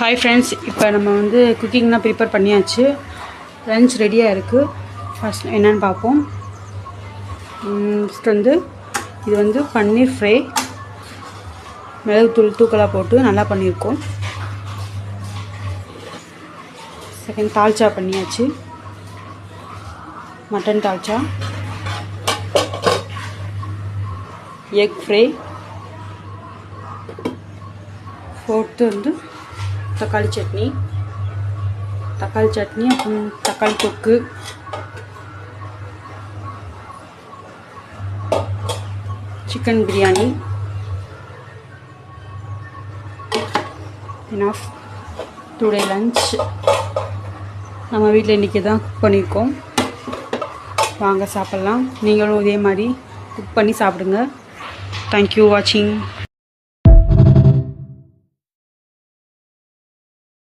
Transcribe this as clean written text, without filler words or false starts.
Hi friends, இப்போ நம்ம வந்து குக்கிங்லாம் ப்ரிப்பேர் பண்ணியாச்சு. லன்ச் ரெடியாக இருக்குது. ஃபஸ்ட் என்னென்னு பார்ப்போம். ஃபஸ்ட் வந்து இது வந்து பன்னீர் ஃப்ரை, மிளகுத்தூள் தூக்கலாக போட்டு நல்லா பண்ணியிருக்கோம். செகண்ட் தால்ச்சா பண்ணியாச்சு, mutton dalcha, egg fry. Fourth வந்து தக்காளி சட்னி, அப்புறம் தக்காளி தொக்கு, chicken biryani. Enough today lunch. நம்ம வீட்டில் இன்றைக்கி தான் குக் பண்ணியிருக்கோம். வாங்க சாப்பிட்லாம். நீங்களும் இதே மாதிரி குக் பண்ணி சாப்பிடுங்க. தேங்க்யூ வாட்சிங்.